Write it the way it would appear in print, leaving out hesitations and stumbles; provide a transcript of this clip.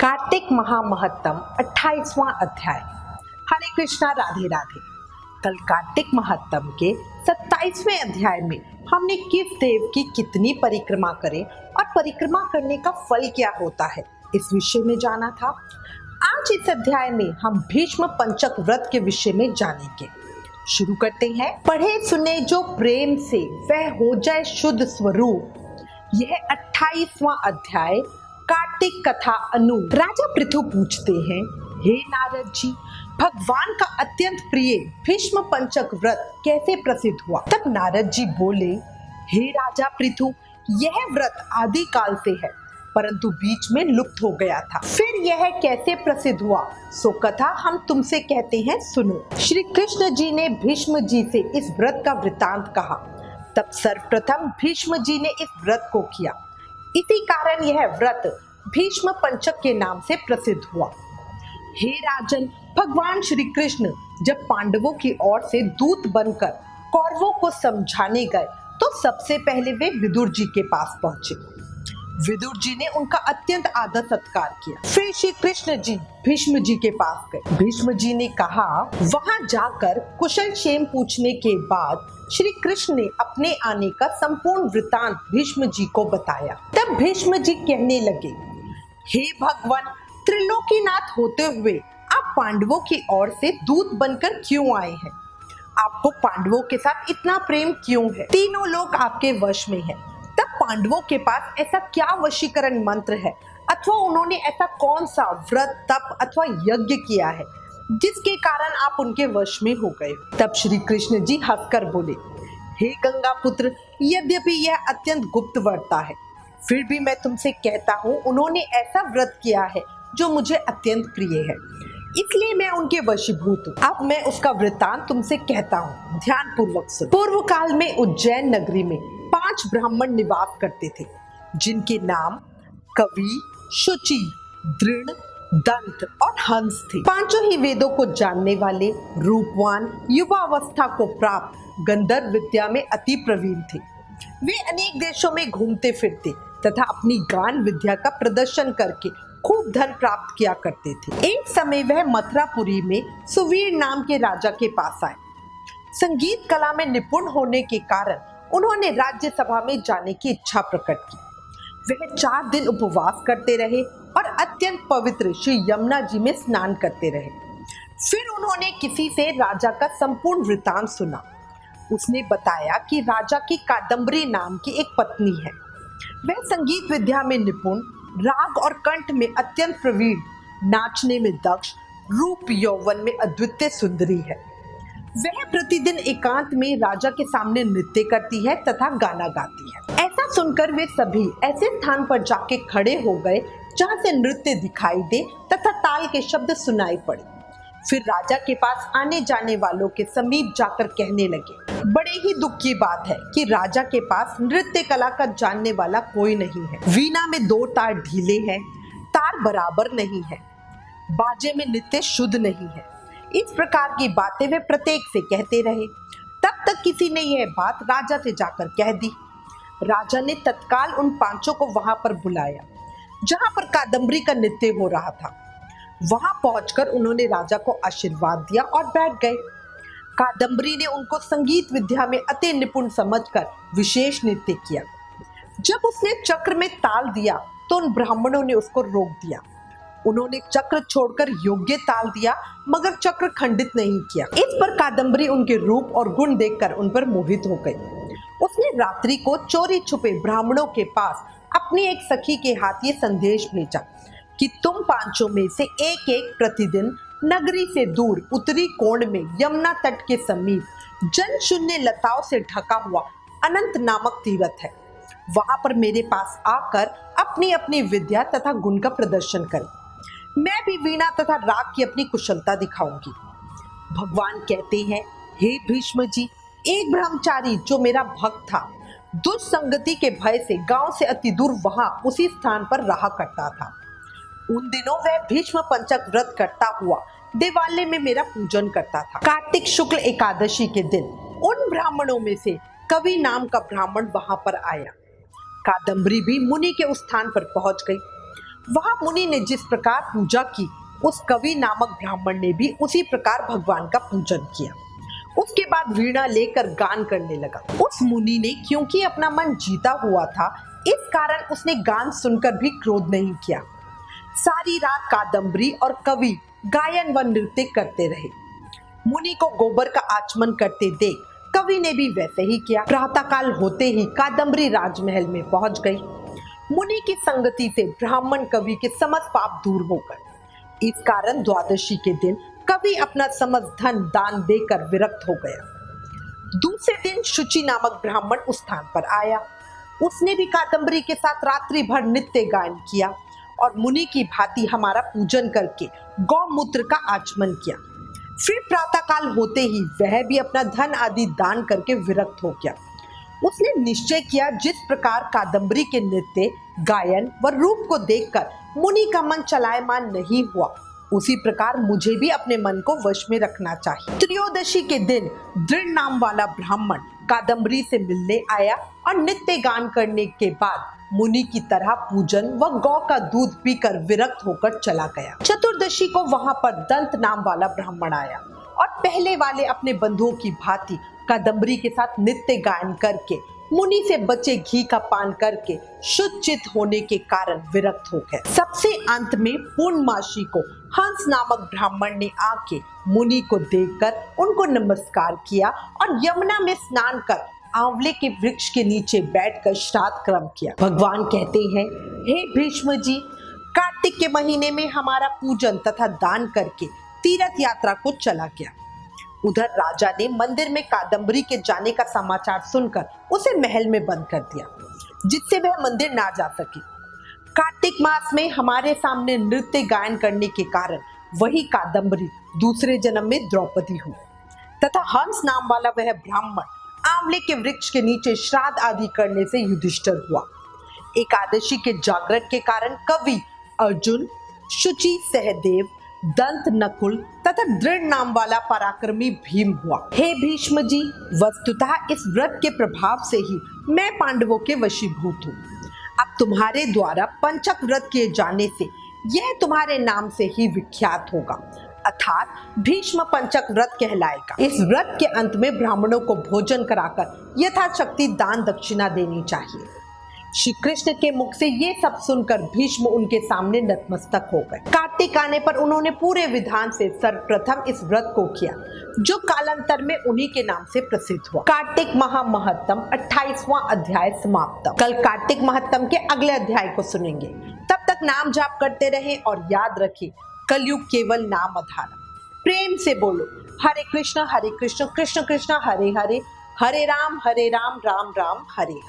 कार्तिक महामहत्तम 28वां अध्याय। हरे कृष्णा, राधे राधे। कल कार्तिक महात्म के 27वें अध्याय में हमने किस देव की कितनी परिक्रमा करें और परिक्रमा करने का फल क्या होता है इस विषय में जाना था। आज इस अध्याय में हम भीष्म पंचक व्रत के विषय में जानेंगे। शुरू करते हैं। पढ़े सुने जो प्रेम से वह हो जाए शुद्ध स्वरूप। यह 28वां अध्याय कार्तिक कथा अनु। राजा पृथु पूछते हैं, हे नारद जी, भगवान का अत्यंत प्रिय भीष्म पंचक व्रत कैसे प्रसिद्ध हुआ? तब नारद जी बोले, हे राजा पृथु, यह व्रत आदि काल से है, परंतु बीच में लुप्त हो गया था। फिर यह कैसे प्रसिद्ध हुआ, सो कथा हम तुमसे कहते हैं, सुनो। श्री कृष्ण जी ने भीष्म जी से इस व्रत का वृतांत कहा। तब सर्वप्रथम भीष्म जी ने इस व्रत को किया। इसी कारण यह व्रत भीष्म पंचक के नाम से प्रसिद्ध हुआ। हे राजन, भगवान श्री कृष्ण जब पांडवों की ओर से दूत बनकर कौरवों को समझाने गए तो सबसे पहले वे विदुर जी के पास पहुंचे। विदुर जी ने उनका अत्यंत आदर सत्कार किया। फिर श्री कृष्ण जी भीष्म जी के पास गए। भीष्म जी ने कहा, वहां जाकर कुशल क्षेम पूछने के बाद श्री कृष्ण ने अपने आने का संपूर्ण वृतांत भीष्म जी को बताया। तब भीष्म जी कहने लगे, हे भगवान, त्रिलोकीनाथ होते हुए आप पांडवों की ओर से दूत बनकर क्यों आए हैं? आपको पांडवों के साथ इतना प्रेम क्यों है? तीनों लोग आपके वश में हैं। तब पांडवों के पास ऐसा क्या वशीकरण मंत्र है, अथवा उन्होंने ऐसा कौन सा व्रत, तप अथवा यज्ञ किया है जिसके कारण आप उनके वश में हो गए? तब श्री कृष्ण जी हंसकर बोले, हे गंगा पुत्र, यद्यपि यह अत्यंत गुप्त वार्ता है, फिर भी मैं तुमसे कहता हूँ, उन्होंने ऐसा व्रत किया है जो मुझे अत्यंत प्रिय है, इसलिए मैं उनके वशीभूत हूँ। अब मैं उसका वृतांत तुमसे कहता हूँ, ध्यान पूर्वक सुनो। पूर्व काल में उज्जैन नगरी में 5 ब्राह्मण निवास करते थे, जिनके नाम कवि, शुचि, दृढ़, दंत और हंस थे। पांचों ही वेदों को जानने वाले, रूपवान, युवावस्था को प्राप्त, गंधर्व विद्या में अति प्रवीण थे। वे अनेक देशों में घूमते फिरते तथा अपनी गान विद्या का प्रदर्शन करके खूब धन प्राप्त किया करते थे। एक समय वह मथुरापुरी में सुवीर नाम के राजा के पास आए। संगीत कला में निपुण होने के कारण उन्होंने राज्यसभा में जाने की इच्छा प्रकट की। वह 4 दिन उपवास करते रहे और अत्यंत पवित्र श्री यमुना जी में स्नान करते रहे। फिर उन्होंने किसी से राजा का संपूर्ण वृतांत सुना। उसने बताया कि राजा की कादम्बरी नाम की एक पत्नी है। वह संगीत विद्या में निपुण, राग और कंठ में अत्यंत प्रवीण, नाचने में दक्ष, रूप यौवन में अद्वितीय सुंदरी है। वह प्रतिदिन एकांत में राजा के सामने नृत्य करती है तथा गाना गाती है। ऐसा सुनकर वे सभी ऐसे स्थान पर जाके खड़े हो गए जहाँ से नृत्य दिखाई दे तथा ताल के शब्द सुनाई पड़े। फिर राजा के पास आने जाने वालों के समीप जाकर कहने लगे, बड़े ही दुख की बात है कि राजा के पास नृत्य कला का जानने वाला कोई नहीं है। वीणा में 2 तार ढीले हैं, तार बराबर नहीं है, बाजे में नृत्य शुद्ध नहीं है। इस प्रकार की बातें वे प्रत्येक से कहते रहे। तब तक किसी ने यह बात राजा से जाकर कह दी। राजा ने तत्काल उन 5 को वहां पर बुलाया जहां पर कादम्बरी का नृत्य हो रहा था। वहां पहुंचकर उन्होंने राजा को आशीर्वाद दिया और बैठ गए। कादम्बरी ने उनको संगीत विद्या में अति निपुण समझकर विशेष नृत्य किया। जब उसने चक्र में ताल दिया तो उन ब्राह्मणों ने उसको रोक दिया। उन्होंने चक्र छोड़कर योग्य ताल दिया, मगर चक्र खंडित नहीं किया। इस पर कादम्बरी उनके रूप और गुण देखकर उन पर मोहित हो गई। उसने रात्रि को चोरी छुपे ब्राह्मणों के पास अपनी एक सखी के हाथ ये संदेश भेजा कि तुम 5 में से एक प्रतिदिन नगरी से दूर उत्तरी कोण में यमुना तट के समीप जन शून्य लताओं से ढका हुआ अनंत नामक तीर्थ है। वहां पर मेरे पास आकर अपनी अपनी विद्या तथा गुण का प्रदर्शन करें। मैं भी वीणा तथा राग की अपनी कुशलता दिखाऊंगी। भगवान कहते हैं, हे भीष्म जी, एक ब्रह्मचारी जो मेरा भक्त था, दुष्संगति के भय से गांव से अति दूर वहां उसी स्थान पर रहा करता था। उन दिनों वह भीष्म पंचक व्रत करता हुआ देवालय में मेरा पूजन करता था। कार्तिक शुक्ल एकादशी के दिन उन ब्राह्मणों में से कवि नाम का ब्राह्मण वहां पर आया। कादम्बरी भी मुनि के उस स्थान पर पहुंच गई। वहां मुनि ने जिस प्रकार पूजा की, उस कवि नामक ब्राह्मण ने भी उसी प्रकार भगवान का पूजन किया। उसके बाद वीणा लेकर गान करने लगा। उस मुनि ने क्योंकि अपना मन जीता हुआ था, इस कारण उसने गान सुनकर भी क्रोध नहीं किया। सारी रात कादम्बरी और कवि गायन व नृत्य करते रहे। मुनि को गोबर का आचमन करते देख कवि ने भी वैसे ही किया। प्रातःकाल होते ही कादम्बरी राजमहल में पहुंच गई। मुनि की संगति से ब्राह्मण कवि के समस्त पाप दूर हो गए। इस कारण द्वादशी के दिन कवि अपना समस्त धन दान देकर विरक्त हो गया। दूसरे दिन शुचि नामक ब्राह्मण उस स्थान पर आया। उसने भी कादम्बरी के साथ रात्रि भर नित्य गायन किया और मुनि की भांति हमारा पूजन करके गौमूत्र का आचमन किया। फिर प्रातःकाल होते ही वह भी अपना धन आदि दान करके विरक्त हो गया। उसने निश्चय किया, जिस प्रकार कादम्बरी के नृत्य, गायन व रूप को देखकर मुनि का मन चलायमान नहीं हुआ, उसी प्रकार मुझे भी अपने मन को वश में रखना चाहिए। त्रयोदशी के दिन दृढ़ नाम वाला ब्राह्मण कादम्बरी से मिलने आया और नित्य गान करने के बाद मुनि की तरह पूजन व गौ का दूध पीकर विरक्त होकर चला गया। चतुर्दशी को वहां पर दंत नाम वाला ब्राह्मण आया और पहले वाले अपने बंधुओं की भांति कादम्बरी के साथ नित्य गायन करके मुनि से बचे घी का पान करके शुद्ध चित्त होने के कारण विरक्त हो गए। सबसे अंत में पूर्णमासी को हंस नामक ब्राह्मण ने आके मुनि को देखकर उनको नमस्कार किया और यमुना में स्नान कर आंवले के वृक्ष के नीचे बैठकर श्राद्ध कर्म किया। भगवान कहते हैं, हे भीष्म जी, कार्तिक के महीने में हमारा पूजन तथा दान करके तीर्थ यात्रा को चला गया। उधर राजा ने मंदिर में कादम्बरी के जाने का समाचार सुनकर उसे महल में बंद कर दिया, जिससे वह मंदिर ना जा सके। कार्तिक मास में हमारे सामने नृत्य गायन करने के कारण वही कादम्बरी दूसरे जन्म में द्रौपदी हुई तथा हंस नाम वाला वह ब्राह्मण आंवले के वृक्ष के नीचे श्राद्ध आदि करने से युधिष्ठिर हुआ। एकादशी के जागरण के कारण कवि अर्जुन, शुचि सहदेव, दंत नकुल तथा दृढ़ नाम वाला पराक्रमी भीम हुआ। हे भीष्म जी, वस्तुतः इस व्रत के प्रभाव से ही मैं पांडवों के वशीभूत हूँ। अब तुम्हारे द्वारा पंचक व्रत किए जाने से यह तुम्हारे नाम से ही विख्यात होगा, अर्थात भीष्म पंचक व्रत कहलाएगा। इस व्रत के अंत में ब्राह्मणों को भोजन कराकर यथाशक्ति दान दक्षिणा देनी चाहिए। श्री कृष्ण के मुख से ये सब सुनकर भीष्म उनके सामने नतमस्तक हो गए। कार्तिक आने पर उन्होंने पूरे विधान से सर्वप्रथम इस व्रत को किया, जो कालांतर में उन्हीं के नाम से प्रसिद्ध हुआ। कार्तिक महामहत्तम 28वां अध्याय समाप्त। कल कार्तिक महत्तम के अगले अध्याय को सुनेंगे। तब तक नाम जाप करते रहें और याद रखें, कलयुग केवल नाम आधार। प्रेम से बोलो हरे कृष्ण कृष्ण कृष्ण हरे हरे, हरे राम राम राम हरे हरे।